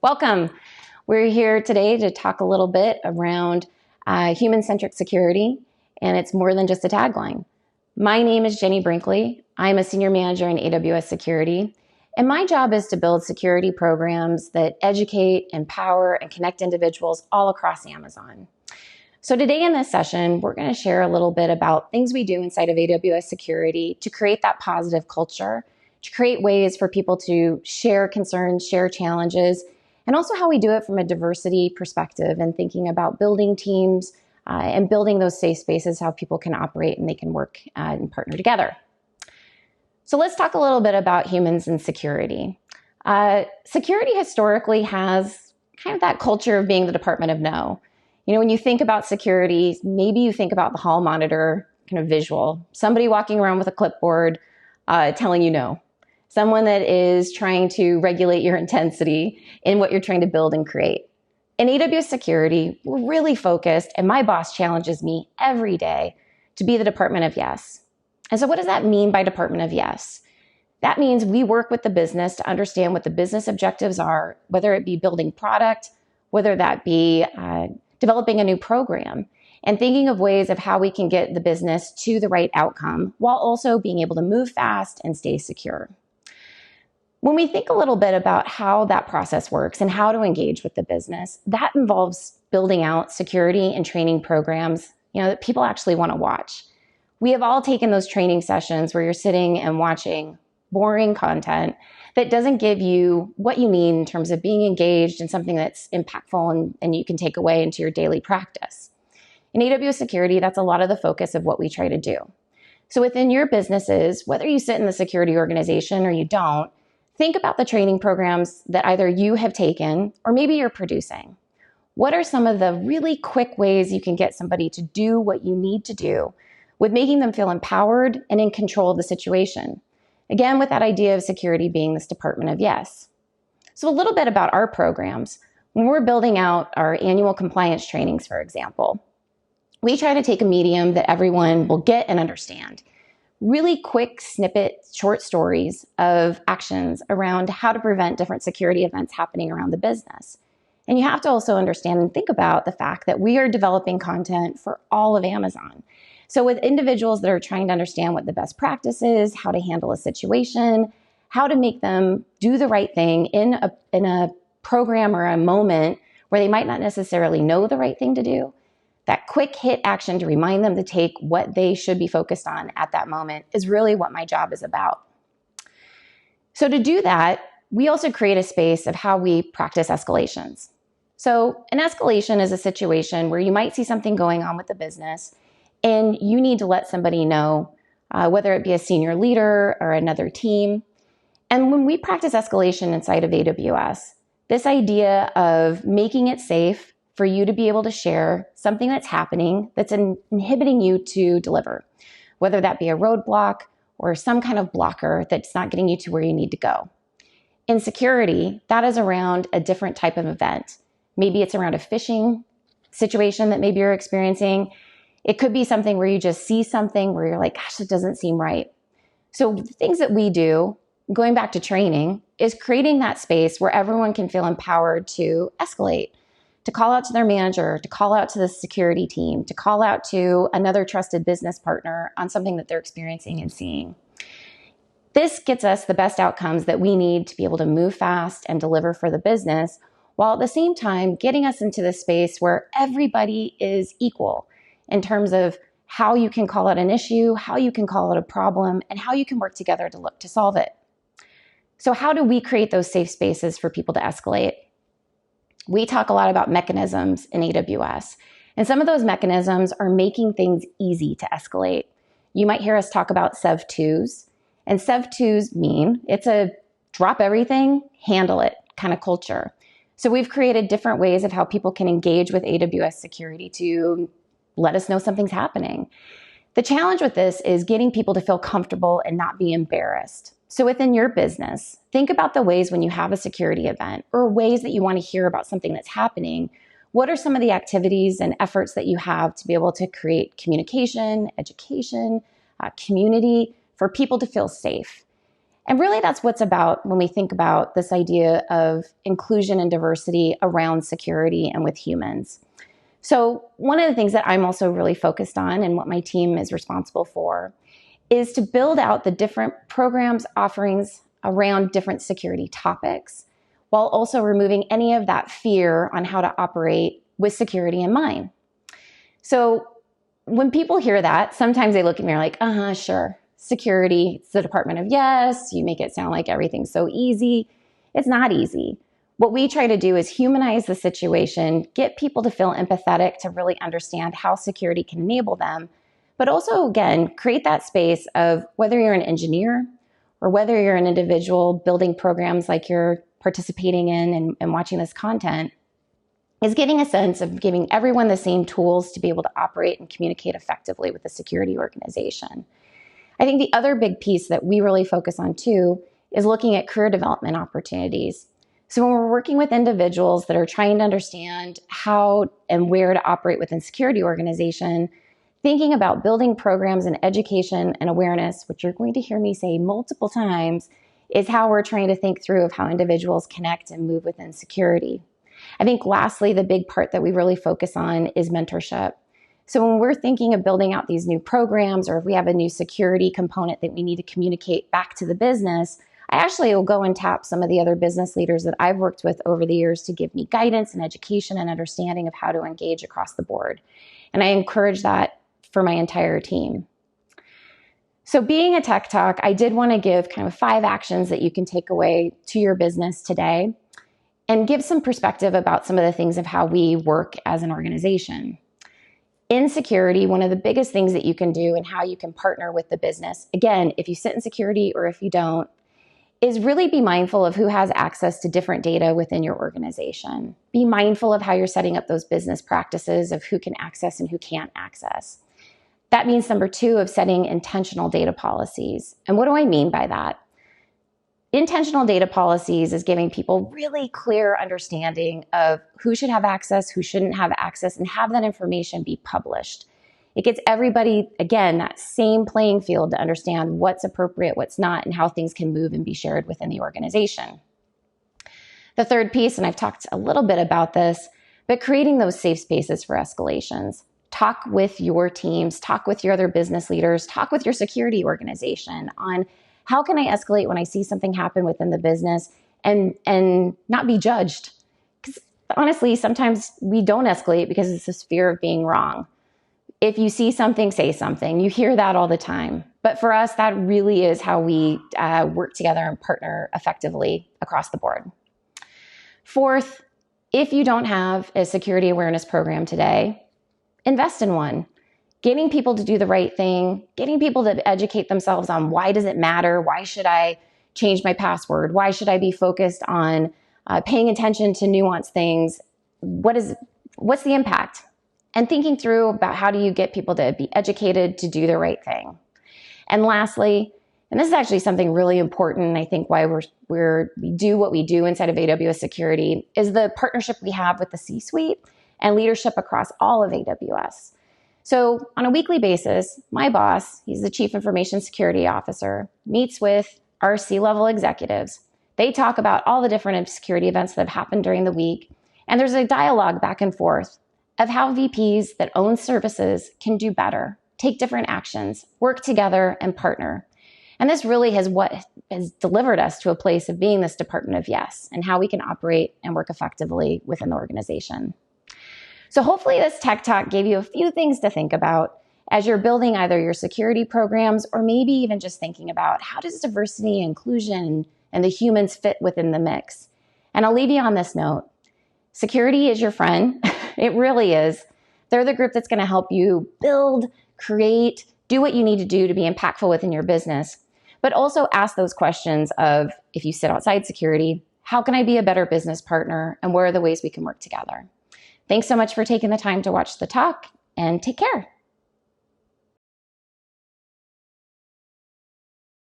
Welcome. We're here today to talk a little bit around human-centric security, and it's more than just a tagline. My name is Jenny Brinkley. I'm a senior manager in AWS security, and my job is to build security programs that educate, empower, and connect individuals all across Amazon. So today in this session, we're going to share a little bit about things we do inside of AWS security to create that positive culture, to create ways for people to share concerns, share challenges, and also how we do it from a diversity perspective and thinking about building teams and building those safe spaces, how people can operate and they can work and partner together. So let's talk a little bit about humans and security. Security historically has kind of that culture of being the Department of No. You know, when you think about security, maybe you think about the hall monitor kind of visual, somebody walking around with a clipboard telling you no. Someone that is trying to regulate your intensity in what you're trying to build and create. In AWS security, we're really focused, and my boss challenges me every day to be the Department of Yes. And so what does that mean by Department of Yes? That means we work with the business to understand what the business objectives are, whether it be building product, whether that be developing a new program, and thinking of ways of how we can get the business to the right outcome while also being able to move fast and stay secure. When we think a little bit about how that process works and how to engage with the business, that involves building out security and training programs, that people actually want to watch. We have all taken those training sessions where you're sitting and watching boring content that doesn't give you what you need in terms of being engaged in something that's impactful and you can take away into your daily practice. In AWS security, that's a lot of the focus of what we try to do. So within your businesses, whether you sit in the security organization or you don't, think about the training programs that either you have taken or maybe you're producing. What are some of the really quick ways you can get somebody to do what you need to do with making them feel empowered and in control of the situation? Again, with that idea of security being this Department of Yes. So a little bit about our programs. When we're building out our annual compliance trainings, for example, we try to take a medium that everyone will get and understand. Really quick snippet, short stories of actions around how to prevent different security events happening around the business. And you have to also understand and think about the fact that we are developing content for all of Amazon. So with individuals that are trying to understand what the best practice is, how to handle a situation, how to make them do the right thing in a program or a moment where they might not necessarily know the right thing to do, that quick hit action to remind them to take what they should be focused on at that moment is really what my job is about. So to do that, we also create a space of how we practice escalations. So an escalation is a situation where you might see something going on with the business and you need to let somebody know, whether it be a senior leader or another team. And when we practice escalation inside of AWS, this idea of making it safe for you to be able to share something that's happening that's inhibiting you to deliver, whether that be a roadblock or some kind of blocker that's not getting you to where you need to go. In security, that is around a different type of event. Maybe it's around a phishing situation that maybe you're experiencing. It could be something where you just see something where you're like, gosh, it doesn't seem right. So the things that we do, going back to training, is creating that space where everyone can feel empowered to escalate, to call out to their manager, to call out to the security team, to call out to another trusted business partner on something that they're experiencing and seeing. This gets us the best outcomes that we need to be able to move fast and deliver for the business, while at the same time getting us into the space where everybody is equal in terms of how you can call out an issue, how you can call out a problem, and how you can work together to look to solve it. So how do we create those safe spaces for people to escalate? We talk a lot about mechanisms in AWS, and some of those mechanisms are making things easy to escalate. You might hear us talk about SEV2s, and SEV2s mean it's a drop everything, handle it kind of culture. So we've created different ways of how people can engage with AWS security to let us know something's happening. The challenge with this is getting people to feel comfortable and not be embarrassed. So within your business, think about the ways when you have a security event or ways that you want to hear about something that's happening. What are some of the activities and efforts that you have to be able to create communication, education, community for people to feel safe? And really that's what's about when we think about this idea of inclusion and diversity around security and with humans. So one of the things that I'm also really focused on and what my team is responsible for is to build out the different programs, offerings around different security topics, while also removing any of that fear on how to operate with security in mind. So when people hear that, sometimes they look at me like, sure, security, it's the Department of Yes, you make it sound like everything's so easy. It's not easy. What we try to do is humanize the situation, get people to feel empathetic to really understand how security can enable them, but also, again, create that space of whether you're an engineer or whether you're an individual building programs like you're participating in and watching this content, is getting a sense of giving everyone the same tools to be able to operate and communicate effectively with the security organization. I think the other big piece that we really focus on too is looking at career development opportunities. So when we're working with individuals that are trying to understand how and where to operate within security organization, thinking about building programs in education and awareness, which you're going to hear me say multiple times, is how we're trying to think through of how individuals connect and move within security. I think lastly, the big part that we really focus on is mentorship. So when we're thinking of building out these new programs, or if we have a new security component that we need to communicate back to the business, I actually will go and tap some of the other business leaders that I've worked with over the years to give me guidance and education and understanding of how to engage across the board. And I encourage that for my entire team. So being a tech talk, I did want to give kind of 5 actions that you can take away to your business today and give some perspective about some of the things of how we work as an organization. In security, one of the biggest things that you can do and how you can partner with the business, again, if you sit in security or if you don't, is really be mindful of who has access to different data within your organization. Be mindful of how you're setting up those business practices of who can access and who can't access. That means number 2 of setting intentional data policies. And what do I mean by that? Intentional data policies is giving people really clear understanding of who should have access, who shouldn't have access, and have that information be published. It gets everybody, again, that same playing field to understand what's appropriate, what's not, and how things can move and be shared within the organization. The third piece, and I've talked a little bit about this, but creating those safe spaces for escalations. Talk with your teams, talk with your other business leaders, talk with your security organization on how can I escalate when I see something happen within the business and not be judged? Because honestly, sometimes we don't escalate because it's this fear of being wrong. If you see something, say something. You hear that all the time. But for us, that really is how we work together and partner effectively across the board. Fourth, if you don't have a security awareness program today, invest in one. Getting people to do the right thing, getting people to educate themselves on why does it matter? Why should I change my password? Why should I be focused on paying attention to nuanced things? What's the impact? And thinking through about how do you get people to be educated to do the right thing. And lastly, and this is actually something really important, I think why we do what we do inside of AWS security, is the partnership we have with the C-suite and leadership across all of AWS. So on a weekly basis, my boss, he's the Chief Information Security Officer, meets with our C-level executives. They talk about all the different security events that have happened during the week. And there's a dialogue back and forth of how VPs that own services can do better, take different actions, work together, and partner. And this really is what has delivered us to a place of being this Department of Yes and how we can operate and work effectively within the organization. So hopefully this Tech Talk gave you a few things to think about as you're building either your security programs or maybe even just thinking about how does diversity, inclusion, and the humans fit within the mix. And I'll leave you on this note. Security is your friend. It really is. They're the group that's going to help you build, create, do what you need to do to be impactful within your business. But also ask those questions of, if you sit outside security, how can I be a better business partner? And where are the ways we can work together? Thanks so much for taking the time to watch the talk, and take care.